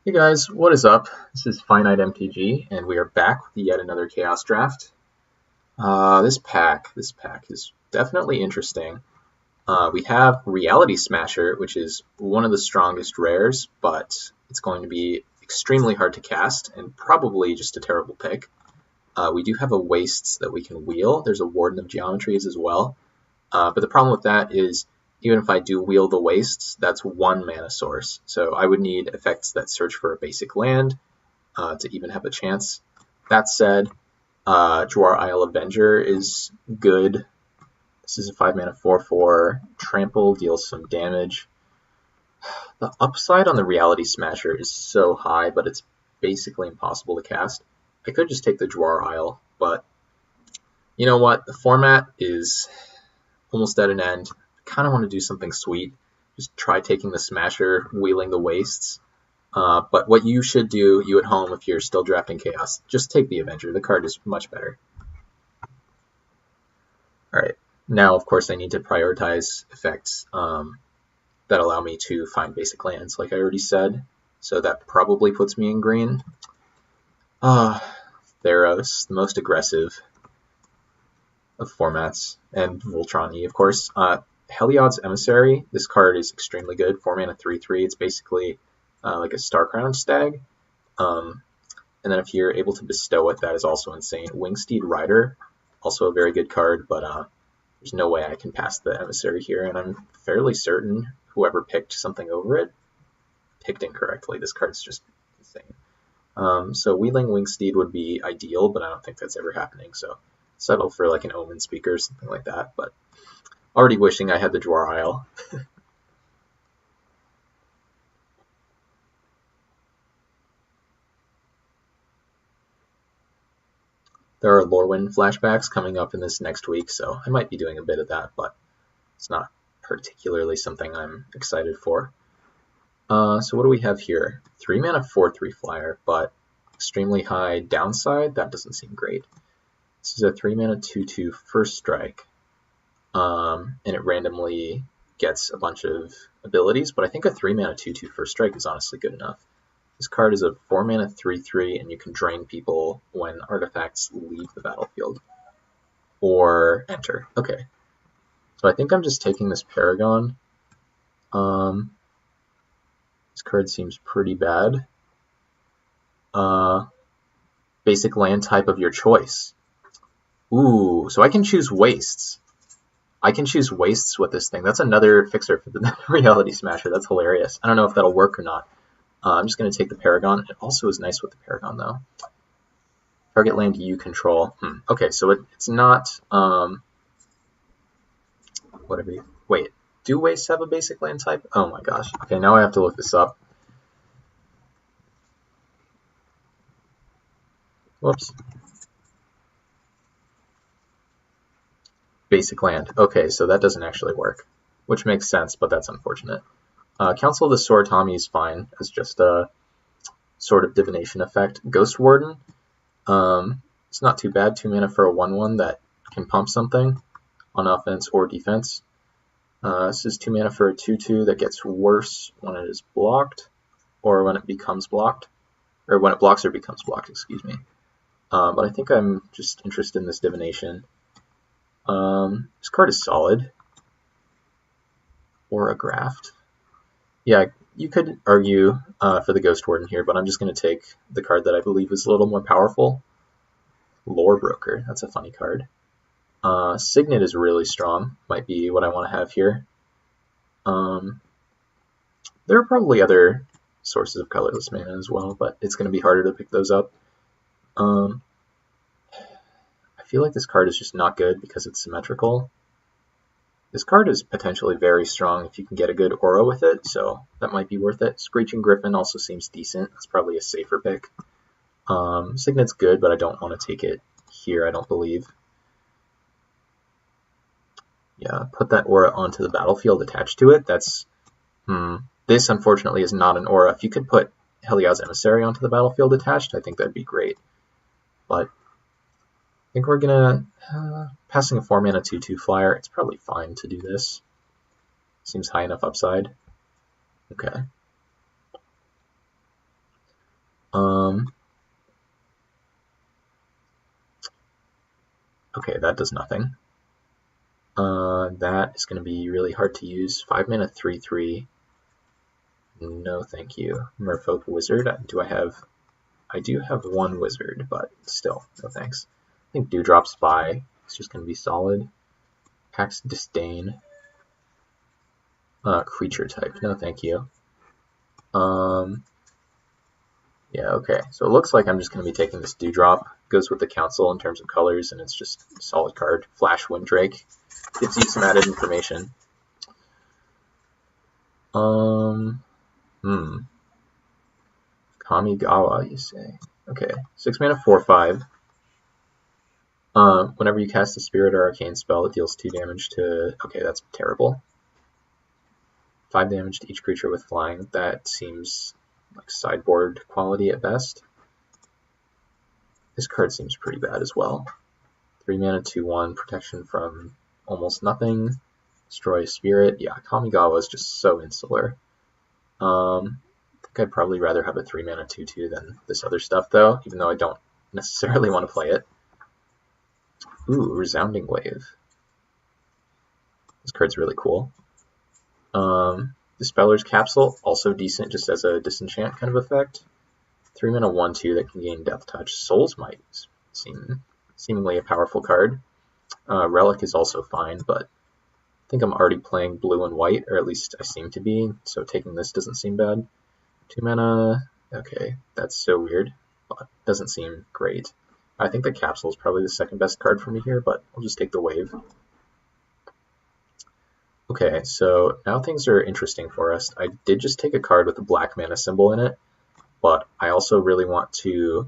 Hey guys, what is up? This is Finite MTG, and we are back with yet another Chaos Draft. This pack is definitely interesting. We have Reality Smasher, which is one of the strongest rares, but it's going to be extremely hard to cast, and probably just a terrible pick. We do have a Wastes that we can wheel. There's a Warden of Geometries as well. But the problem with that is, even if I do wheel the Wastes, that's one mana source. So I would need effects that search for a basic land to even have a chance. That said, Jwar Isle Avenger is good. This is a 5-mana 4/4. Trample deals some damage. The upside on the Reality Smasher is so high, but it's basically impossible to cast. I could just take the Jwar Isle, but you know what? The format is almost at an end. Kind of want to do something sweet. Just try taking the Smasher, wheeling the Wastes. But what you should do, you at home, if you're still drafting Chaos, just take the Avenger. The card is much better. Alright, now of course I need to prioritize effects that allow me to find basic lands, like I already said. So that probably puts me in green. Theros, the most aggressive of formats, and Voltron, of course. Heliod's Emissary, this card is extremely good. 4-mana 3/3. It's basically like a Starcrowned Stag. And then if you're able to bestow it, that is also insane. Wingsteed Rider, also a very good card, but there's no way I can pass the Emissary here, and I'm fairly certain whoever picked something over it picked incorrectly. This card's just insane. So wheeling Wingsteed would be ideal, but I don't think that's ever happening, so settle for like an Omen Speaker or something like that, but already wishing I had the Jwar Isle. There are Lorwyn flashbacks coming up in this next week, so I might be doing a bit of that, but it's not particularly something I'm excited for. So what do we have here? 3-mana 4/3 flyer, but extremely high downside. That doesn't seem great. This is a 3-mana 2/2 first strike, and it randomly gets a bunch of abilities, but I think a 3-mana 2/2 first strike is honestly good enough. This card is a 4-mana 3/3, and you can drain people when artifacts leave the battlefield or enter. Okay, so I think I'm just taking this Paragon. This card seems pretty bad. Basic land type of your choice. Ooh, so I can choose Wastes. I can choose Wastes with this thing. That's another fixer for the Reality Smasher. That's hilarious. I don't know if that'll work or not. I'm just going to take the Paragon. It also is nice with the Paragon, though. Target land you control. Okay, so it's not... whatever you... Wait, do Wastes have a basic land type? Oh my gosh. Okay, now I have to look this up. Whoops. Basic land. Okay, so that doesn't actually work, which makes sense, but that's unfortunate. Council of the Sword Tommy is fine as just a sort of divination effect. Ghost Warden, it's not too bad. 2 mana for a 1/1 that can pump something on offense or defense. This is 2 mana for a 2/2 that gets worse when it is blocked, or when it becomes blocked, or when it blocks or becomes blocked, excuse me. But I think I'm just interested in this divination. This card is solid. Or a Graft. Yeah, you could argue for the Ghost Warden here, but I'm just going to take the card that I believe is a little more powerful. Lore Broker, that's a funny card. Signet is really strong, might be what I want to have here. There are probably other sources of colorless mana as well, but it's going to be harder to pick those up. I feel like this card is just not good because it's symmetrical. This card is potentially very strong if you can get a good aura with it, so that might be worth it. Screeching Griffin also seems decent. That's probably a safer pick. Signet's good, but I don't want to take it here, I don't believe. Yeah, put that aura onto the battlefield attached to it. That's... This, unfortunately, is not an aura. If you could put Heliod's Emissary onto the battlefield attached, I think that'd be great. But I think we're going to... passing a 4-mana 2/2 flyer, it's probably fine to do this. Seems high enough upside. Okay. Okay, that does nothing. That is going to be really hard to use. 5 mana 3/3. No, thank you. Merfolk Wizard. I do have one wizard, but still, no thanks. I think Dewdrop Spy is just going to be solid. Pax Disdain. Creature type. No, thank you. Yeah, okay. So it looks like I'm just going to be taking this Dewdrop. Goes with the Council in terms of colors, and it's just a solid card. Flash Windrake. Gives you some added information. Kamigawa, you say. Okay. 6 mana, 4/5. Whenever you cast a Spirit or Arcane spell, it deals 2 damage to... Okay, that's terrible. 5 damage to each creature with flying. That seems like sideboard quality at best. This card seems pretty bad as well. 3 mana, 2/1, protection from almost nothing. Destroy a spirit. Yeah, Kamigawa is just so insular. I think I'd probably rather have a 3 mana 2/2 than this other stuff though, even though I don't necessarily want to play it. Ooh, Resounding Wave. This card's really cool. Dispeller's Capsule, also decent just as a disenchant kind of effect. 3 mana 1/2 that can gain Death Touch. Soul's Might is seemingly a powerful card. Relic is also fine, but I think I'm already playing blue and white, or at least I seem to be, so taking this doesn't seem bad. 2 mana, okay, that's so weird, but doesn't seem great. I think the Capsule is probably the second best card for me here, but I'll just take the Wave. Okay, so now things are interesting for us. I did just take a card with a black mana symbol in it, but I also really want to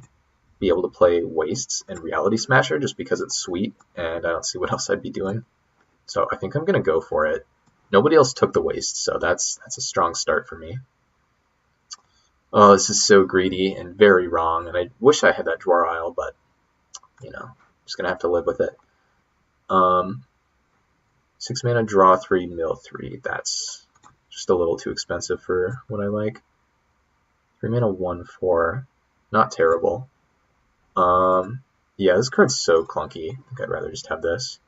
be able to play Wastes and Reality Smasher just because it's sweet, and I don't see what else I'd be doing. So I think I'm going to go for it. Nobody else took the Waste, so that's a strong start for me. Oh, this is so greedy and very wrong, and I wish I had that Drawer Isle, but, you know, I'm just going to have to live with it. 6 mana, draw 3, mill 3. That's just a little too expensive for what I like. 3 mana, 1/4. Not terrible. Yeah, this card's so clunky. I think I'd rather just have this.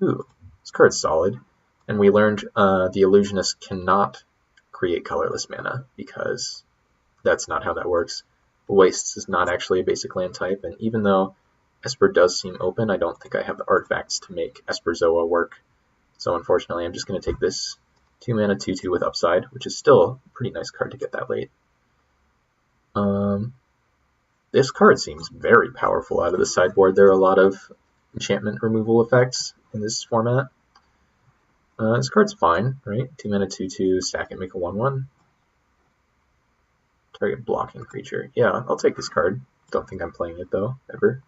Ooh, this card's solid. And we learned the Illusionist cannot create colorless mana, because that's not how that works. Wastes is not actually a basic land type, and even though Esper does seem open, I don't think I have the artifacts to make Esper Zoa work. So unfortunately, I'm just going to take this 2 mana 2/2 with upside, which is still a pretty nice card to get that late. This card seems very powerful out of the sideboard. There are a lot of enchantment removal effects in this format. This card's fine, right? 2 mana 2/2, sack it, make a 1/1. Target blocking creature. Yeah, I'll take this card. Don't think I'm playing it though, ever.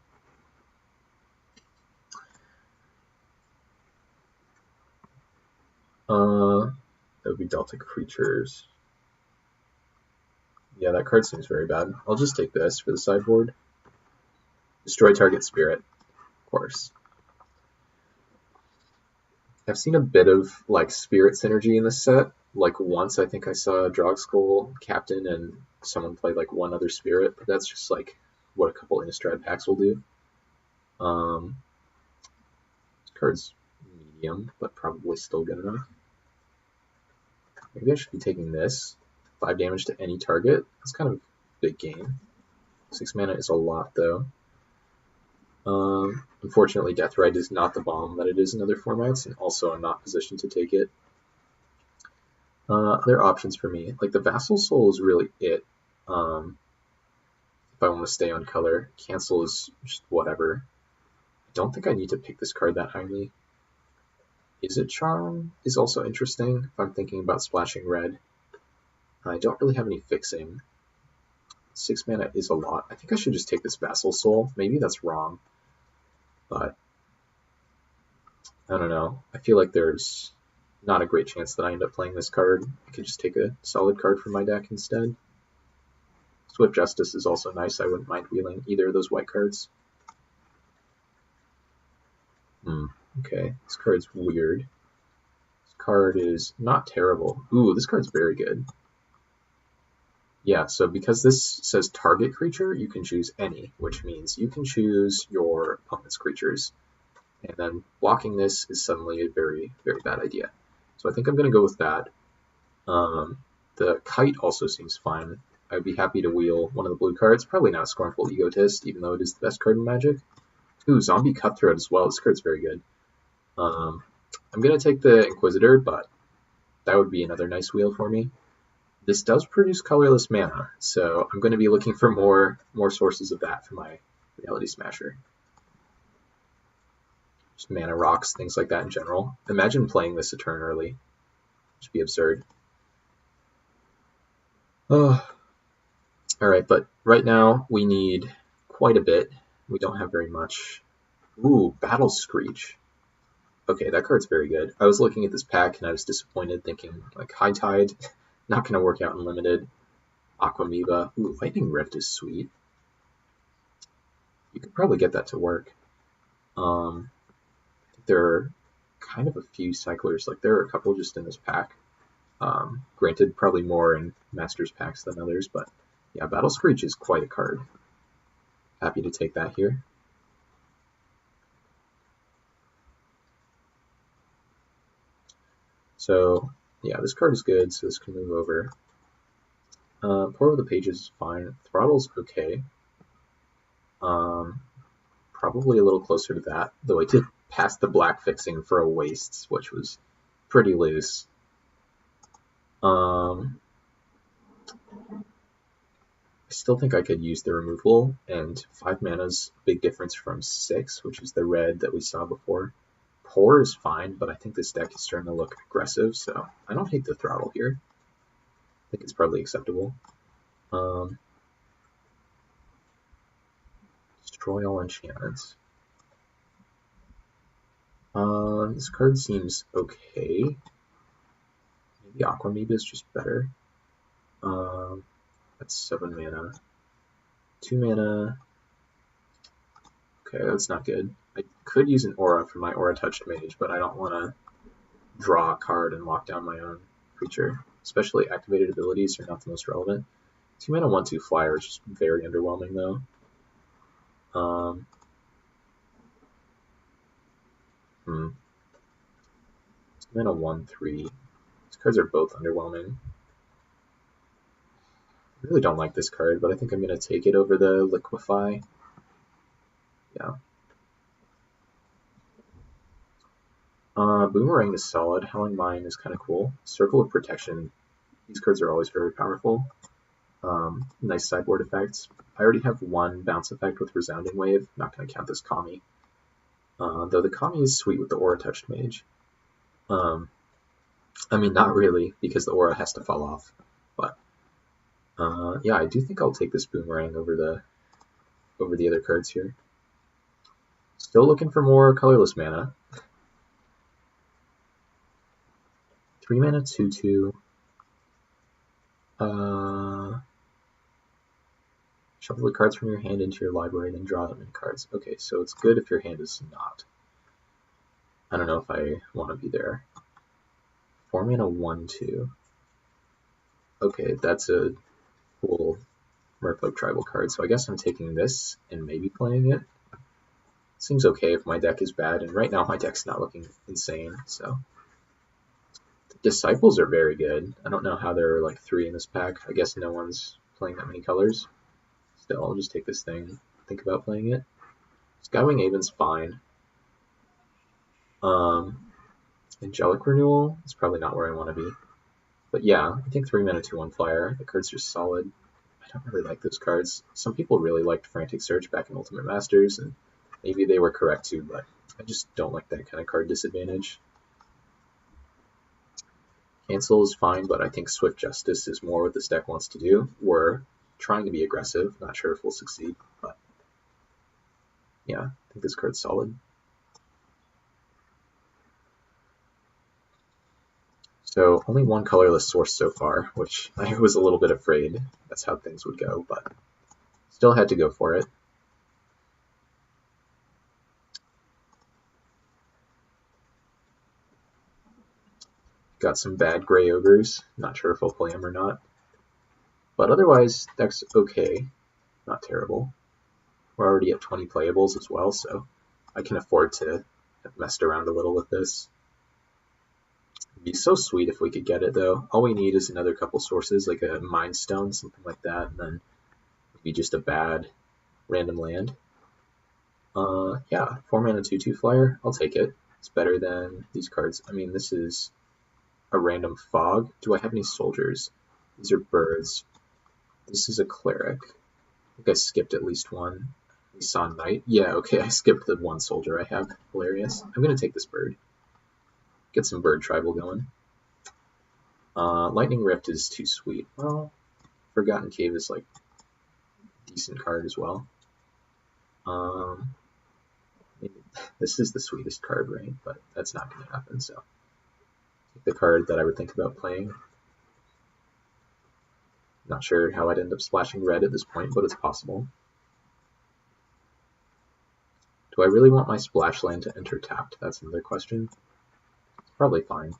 That would be Delta Creatures. Yeah, that card seems very bad. I'll just take this for the sideboard. Destroy target spirit, of course. I've seen a bit of like spirit synergy in this set. Like once I think I saw Drogskull Captain and someone played like one other spirit, but that's just like what a couple Innistrad packs will do. This card's medium, but probably still good enough. Maybe I should be taking this. 5 damage to any target. That's kind of a big game. 6 mana is a lot though. Unfortunately, Deathrite is not the bomb that it is in other formats, and also I'm not positioned to take it. Other options for me, like the Vassal Soul is really it. If I want to stay on color, cancel is just whatever. I don't think I need to pick this card that highly. Izzet Charm is also interesting if I'm thinking about splashing red. I don't really have any fixing. 6 mana is a lot. I think I should just take this Vassal Soul. Maybe that's wrong, but I don't know. I feel like there's not a great chance that I end up playing this card. I could just take a solid card from my deck instead. Swift Justice is also nice. I wouldn't mind wheeling either of those white cards. Okay, this card's weird. This card is not terrible. Ooh, this card's very good. Yeah, so because this says target creature, you can choose any, which means you can choose your opponent's creatures. And then blocking this is suddenly a very, very bad idea. So I think I'm going to go with that. The kite also seems fine. I'd be happy to wheel one of the blue cards. Probably not Scornful Egotist, even though it is the best card in Magic. Ooh, Zombie Cutthroat as well. This card's very good. I'm going to take the Inquisitor, but that would be another nice wheel for me. This does produce colorless mana, so I'm going to be looking for more sources of that for my Reality Smasher. Just mana rocks, things like that in general. Imagine playing this a turn early. Just be absurd. Oh. Alright, but right now we need quite a bit. We don't have very much. Ooh, Battle Screech. Okay, that card's very good. I was looking at this pack and I was disappointed, thinking like High Tide, not going to work out in Limited. Aquamoeba. Ooh, Lightning Rift is sweet. You could probably get that to work. There are kind of a few cyclers. Like there are a couple just in this pack. Granted, probably more in Masters packs than others, but yeah, Battle Screech is quite a card. Happy to take that here. So yeah, this card is good, so this can move over. Pour Over the Pages is fine. Throttle's okay. Probably a little closer to that, though I did pass the black fixing for a Wastes, which was pretty loose. I still think I could use the removal, and 5 mana's a big difference from 6, which is the red that we saw before. Pour is fine, but I think this deck is starting to look aggressive, so I don't hate the Throttle here. I think it's probably acceptable. Destroy all enchantments. This card seems okay. Maybe Aquamoeba is just better. That's 7 mana. 2 mana. Okay, that's not good. I could use an Aura for my Aura Touched Mage, but I don't want to draw a card and lock down my own creature. Especially activated abilities are not the most relevant. 2 mana 1/2 flyer is just very underwhelming though. 2 mana 1/3. These cards are both underwhelming. I really don't like this card, but I think I'm going to take it over the Liquefy. Yeah. Boomerang is solid. Howling Mine is kind of cool. Circle of Protection. These cards are always very powerful. Nice sideboard effects. I already have one bounce effect with Resounding Wave. Not going to count this Kami. Though the Kami is sweet with the Aura Touched Mage. I mean, not really, because the Aura has to fall off. But yeah, I do think I'll take this Boomerang over the other cards here. Still looking for more colorless mana. 3 mana 2/2. Shuffle the cards from your hand into your library, then draw that many cards. Okay, so it's good if your hand is not. I don't know if I want to be there. 4 mana 1/2. Okay, that's a cool Merfolk Tribal card, so I guess I'm taking this and maybe playing it. Seems okay if my deck is bad, and right now my deck's not looking insane, so. The Disciples are very good. I don't know how there are like 3 in this pack. I guess no one's playing that many colors. Still, I'll just take this thing, think about playing it. Skywing Aven's fine. Angelic Renewal is probably not where I want to be. But yeah, I think 3 mana 2/1 flyer. The card's just solid. I don't really like those cards. Some people really liked Frantic Search back in Ultimate Masters, and maybe they were correct too, but I just don't like that kind of card disadvantage. Cancel is fine, but I think Swift Justice is more what this deck wants to do. We're trying to be aggressive. Not sure if we'll succeed, but yeah, I think this card's solid. So only one colorless source so far, which I was a little bit afraid that's how things would go, but still had to go for it. Got some bad Gray Ogres. Not sure if I'll play them or not. But otherwise, that's okay. Not terrible. We're already at 20 playables as well, so I can afford to have messed around a little with this. It'd be so sweet if we could get it, though. All we need is another couple sources, like a Mind Stone, something like that, and then maybe just a bad random land. Yeah, 4-mana 2/2 flyer. I'll take it. It's better than these cards. I mean, this is a random fog. Do I have any soldiers? These are birds. This is a cleric. I think I skipped at least one. We saw knight. Yeah, okay, I skipped the one soldier I have. Hilarious. I'm going to take this bird. Get some bird tribal going. Lightning Rift is too sweet. Well, Forgotten Cave is like a decent card as well. This is the sweetest card, right? But that's not going to happen, so take the card that I would think about playing. Not sure how I'd end up splashing red at this point, but it's possible. Do I really want my splash land to enter tapped? That's another question. It's probably fine.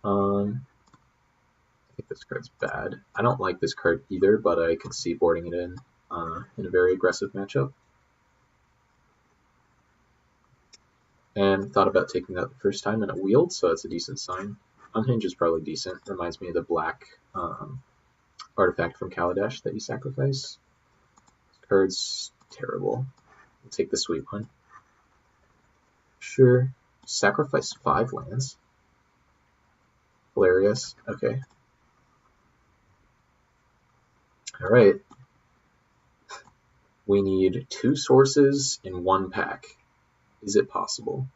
I think this card's bad. I don't like this card either, but I could see boarding it in a very aggressive matchup. And thought about taking that the first time and it wheeled, so that's a decent sign. Unhinge is probably decent. Reminds me of the black artifact from Kaladesh that you sacrifice. This card's terrible. I'll take the sweet one. Sure. Sacrifice 5 lands. Hilarious. Okay. Alright. We need 2 sources in 1 pack. Is it possible?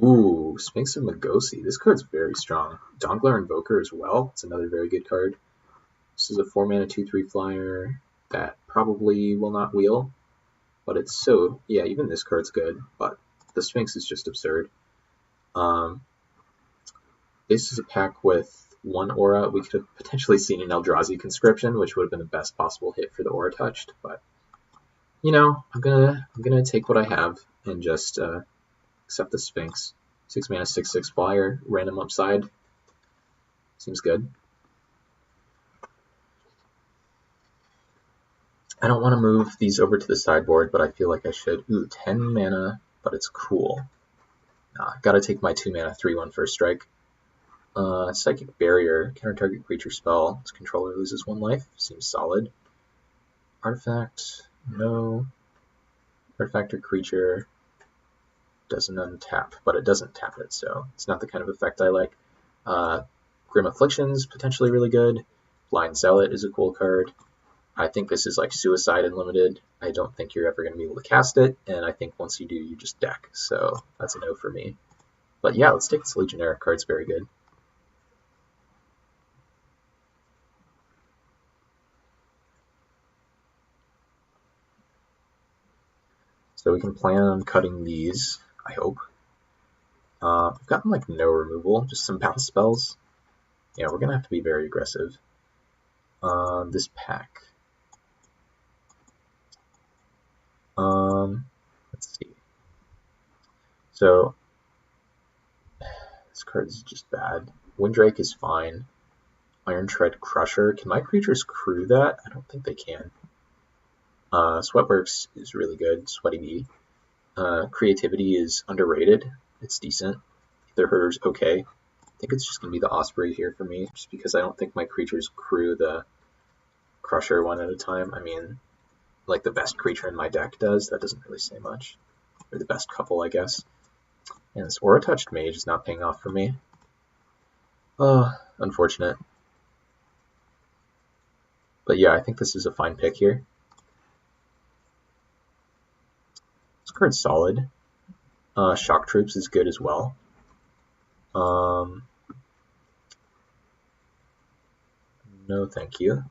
Ooh, Sphinx of Magosi. This card's very strong. Dawnglare Invoker as well. It's another very good card. This is a 4-mana 2/3 flyer that probably will not wheel. But it's so... Yeah, even this card's good. But the Sphinx is just absurd. This is a pack with 1 aura. We could have potentially seen an Eldrazi Conscription, which would have been the best possible hit for the aura touched. But, you know, I'm gonna take what I have and just... accept the Sphinx. 6-mana 6/6 flyer, random upside. Seems good. I don't want to move these over to the sideboard, but I feel like I should. Ooh, 10 mana, but it's cool. Gotta take my 2-mana 3/1 first strike. Psychic Barrier, counter target creature spell. Its controller loses 1 life. Seems solid. Artifact, no. Artifact or creature. Doesn't untap, but it doesn't tap it, so it's not the kind of effect I like. Grim Affliction's potentially really good. Blind Zealot is a cool card. I think this is like Suicide Unlimited. I don't think you're ever going to be able to cast it, and I think once you do, you just deck, so that's a no for me. But yeah, let's take this Legionnaire card. It's very good. So we can plan on cutting these, I hope. I've gotten like no removal, just some bounce spells. Yeah, we're gonna have to be very aggressive. This pack. Let's see. So this card is just bad. Windrake is fine. Irontread Crusher. Can my creatures crew that? I don't think they can. Sweatworks is really good. Sweaty Bee. Creativity is underrated. It's decent. Their Herder's okay. I think it's just going to be the Osprey here for me, just because I don't think my creatures crew the Crusher one at a time. I mean, like the best creature in my deck does. That doesn't really say much. Or the best couple, I guess. And this Aura Touched Mage is not paying off for me. Unfortunate. But yeah, I think this is a fine pick here. This card's solid. Shock Troops is good as well. No, thank you.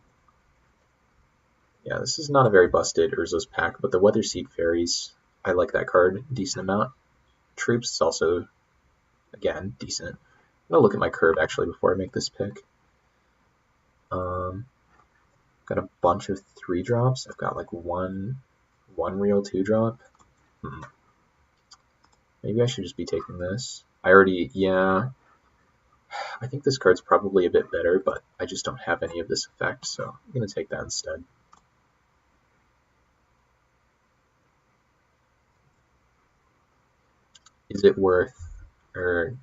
Yeah, this is not a very busted Urza's pack, but the Weatherseed Fairies, I like that card a decent amount. Troops is also, again, decent. I'm gonna look at my curve actually before I make this pick. Got a bunch of 3-drops. I've got like one real 2-drop. Maybe I should just be taking this. I I think this card's probably a bit better, but I just don't have any of this effect, so I'm going to take that instead. Is it worth, or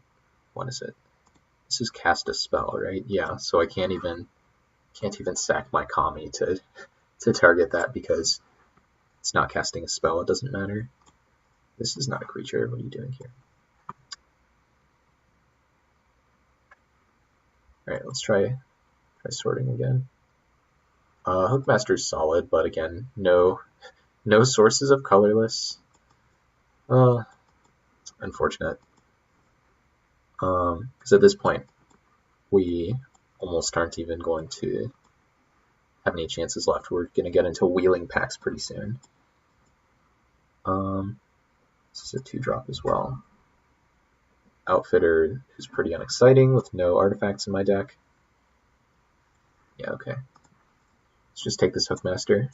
what is it? This is cast a spell, right? Yeah, so I can't even sack my Kami to target that because it's not casting a spell. It doesn't matter. This is not a creature. What are you doing here? All right, let's try sorting again. Hookmaster's solid, but again, no sources of colorless. Unfortunate. Because at this point, we almost aren't even going to have any chances left. We're going to get into wheeling packs pretty soon. This is a 2-drop as well. Outfitter is pretty unexciting with no artifacts in my deck. Yeah, okay. Let's just take this Hookmaster.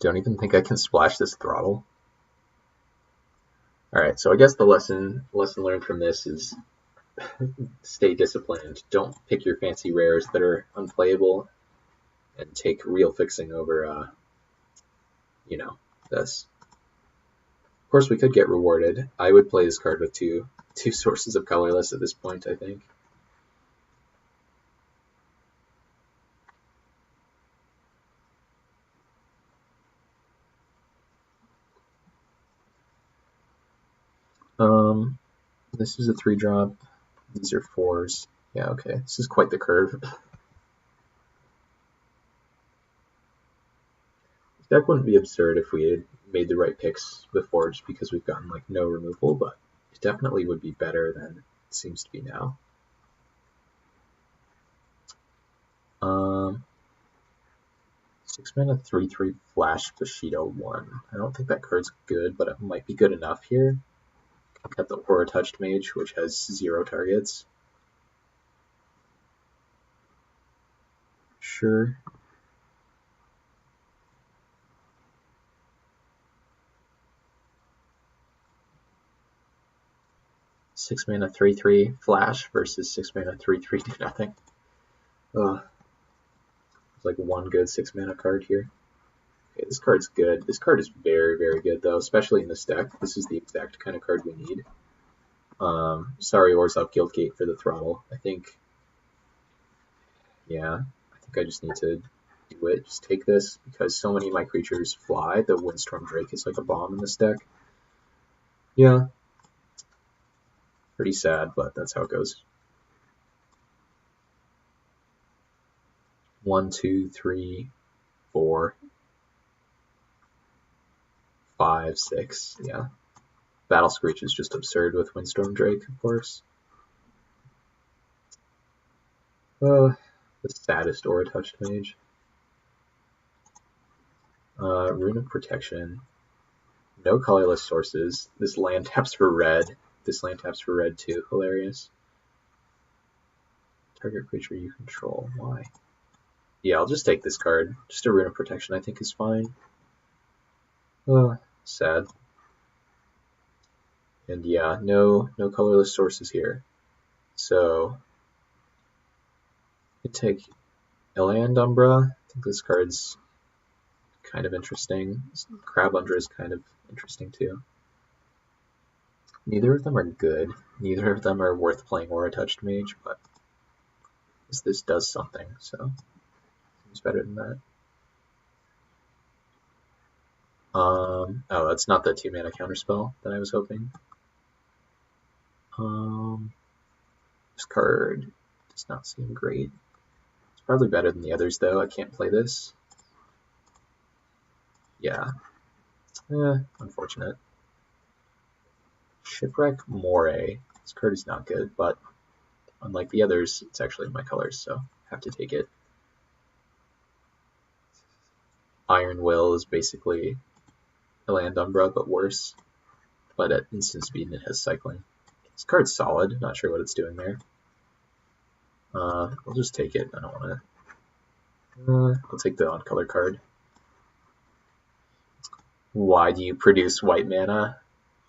Don't even think I can splash this Throttle. Alright, so I guess the lesson learned from this is stay disciplined. Don't pick your fancy rares that are unplayable and take real fixing over, this. Of course, we could get rewarded. I would play this card with two sources of colorless at this point, I think. This is a 3-drop. These are 4s. Yeah, okay. This is quite the curve. This deck wouldn't be absurd if we had made the right picks before, just because we've gotten like no removal, but it definitely would be better than it seems to be now. 6-mana 3/3 Flash Bushido 1. I don't think that card's good, but it might be good enough here. I've got the Aura Touched Mage, which has 0 targets. Sure. Six mana 3/3 Flash versus 6 mana 3/3 do nothing. It's like one good 6 mana card here. Okay, this card's good. This card is very, very good though, especially in this deck. This is the exact kind of card we need. Sorry, Orzhov Guildgate for the Throttle. I think I just need to do it. Just take this because so many of my creatures fly. The Windstorm Drake is like a bomb in this deck. Yeah. Pretty sad, but that's how it goes. 1, 2, 3, 4, 5, 6. Yeah. Battle Screech is just absurd with Windstorm Drake, of course. The saddest Aura Touched Mage. Rune of Protection. No colorless sources. This land taps for red. This land taps for red too. Hilarious. Target creature you control. Why? Yeah, I'll just take this card. Just a Rune of Protection I think is fine. Sad. And yeah, no colorless sources here. So I take Iland Umbra. I think this card's kind of interesting. Crabundra is kind of interesting too. Neither of them are good. Neither of them are worth playing Aura Touched Mage, but this does something, so it's better than that. Oh, that's not the 2-mana counterspell that I was hoping. This card does not seem great. It's probably better than the others, though. I can't play this. Yeah. Unfortunate. Shipwreck Moray. This card is not good, but unlike the others, it's actually in my colors, so I have to take it. Iron Will is basically Iland Umbra, but worse. But at instant speed, it has cycling. This card's solid. Not sure what it's doing there. I'll just take it. I don't want to. I'll take the on-color card. Why do you produce white mana?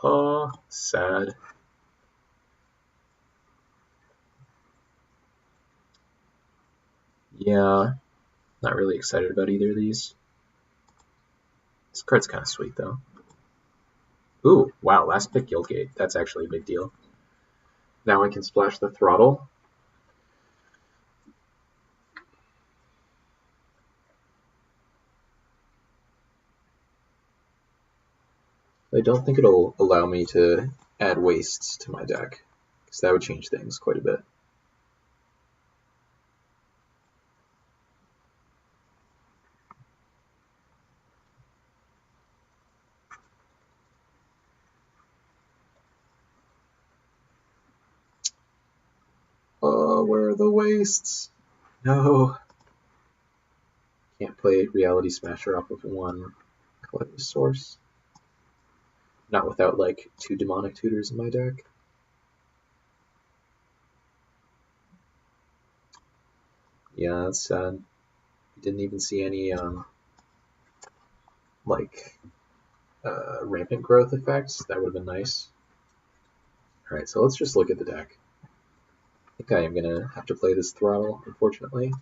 Oh, sad. Yeah, not really excited about either of these. This card's kind of sweet, though. Ooh, wow, last pick Guildgate. That's actually a big deal. Now I can splash the throttle. I don't think it'll allow me to add wastes to my deck, because that would change things quite a bit. Oh, where are the wastes? No. Can't play Reality Smasher off of one collective source. Not without, like, 2 Demonic Tutors in my deck. Yeah, that's sad. Didn't even see any, rampant growth effects. That would have been nice. Alright, so let's just look at the deck. I think I am going to have to play this throttle, unfortunately.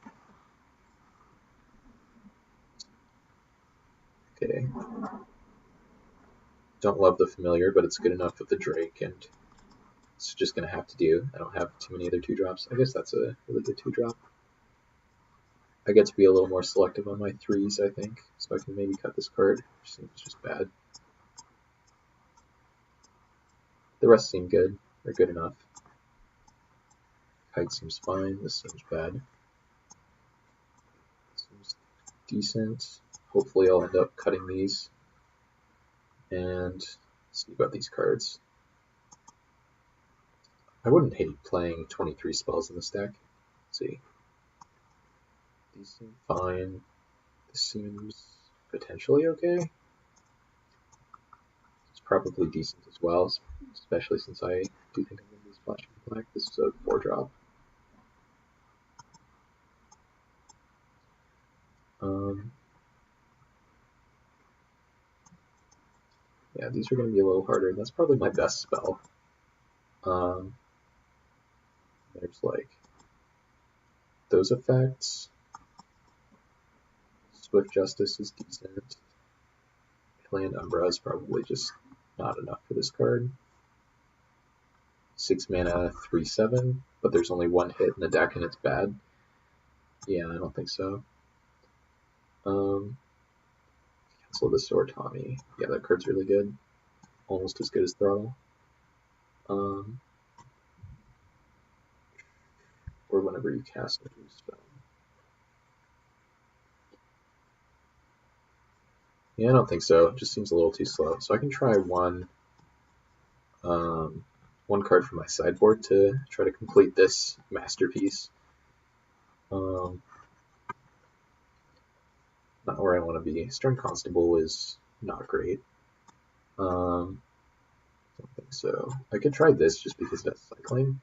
Okay. Don't love the familiar, but it's good enough with the Drake, and it's just going to have to do. I don't have too many other 2-drops. I guess that's a really good 2-drop. I get to be a little more selective on my 3s, I think, so I can maybe cut this card, which seems just bad. The rest seem good, or good enough. Kite seems fine, this seems bad. Seems decent. Hopefully I'll end up cutting these. And see about these cards. I wouldn't hate playing 23 spells in this deck. Let's see. These seem fine. This seems potentially okay. It's probably decent as well, especially since I do think I'm going to be splashing black. This is a 4-drop. Yeah, these are going to be a little harder. That's probably my best spell. There's like those effects. Swift Justice is decent. Land Umbra is probably just not enough for this card. 6 mana, 3/7, but there's only 1 hit in the deck and it's bad. Yeah, I don't think so. Cancel the Sortami. Yeah, that card's really good. Almost as good as Throttle. Or whenever you cast a new spell. Yeah, I don't think so. It just seems a little too slow. So I can try one card from my sideboard to try to complete this masterpiece. Not where I want to be. Stern Constable is not great. Don't think so. I could try this just because that's cycling.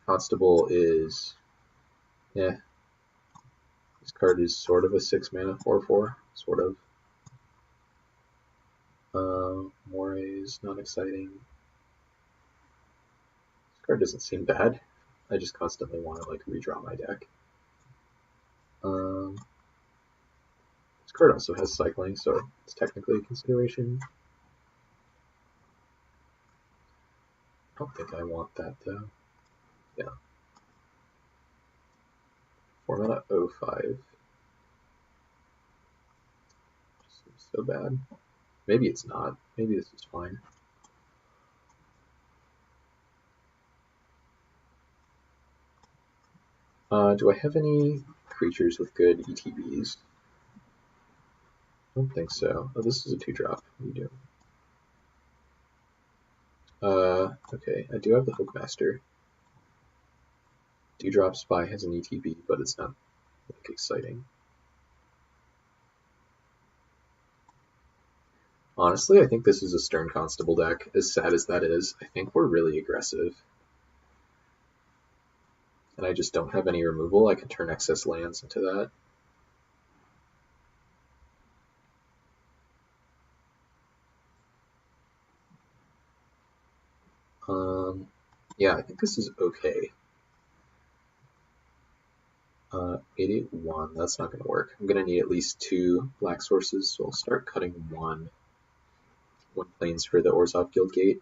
Constable is, yeah. This card is sort of a 6 mana 4/4, sort of. Morae, not exciting. This card doesn't seem bad. I just constantly want to like redraw my deck. This card also has cycling, so it's technically a consideration. I don't think I want that though. Yeah. 4 mana 05. Seems so bad. Maybe it's not. Maybe this is fine. Do I have any creatures with good ETBs? I don't think so. Oh, this is a 2-drop. What are you doing? Okay, I do have the Hookmaster. 2-drop Spy has an ETB, but it's not like exciting. Honestly, I think this is a Stern Constable deck. As sad as that is, I think we're really aggressive. And I just don't have any removal. I can turn excess lands into that. Yeah, I think this is okay. 881, that's not going to work. I'm going to need at least 2 black sources, so I'll start cutting one plains for the Orzhov Guildgate.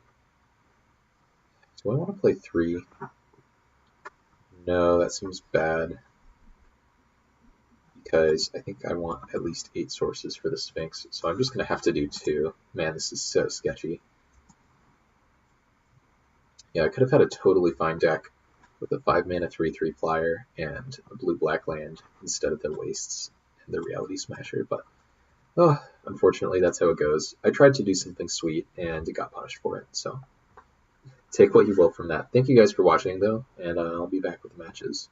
Do I want to play 3? No, that seems bad, because I think I want at least 8 sources for the Sphinx, so I'm just going to have to do 2. Man, this is so sketchy. Yeah, I could have had a totally fine deck with a 5-mana 3/3 flyer and a blue-black land instead of the wastes and the Reality Smasher, but unfortunately that's how it goes. I tried to do something sweet and it got punished for it, so take what you will from that. Thank you guys for watching though, and I'll be back with the matches.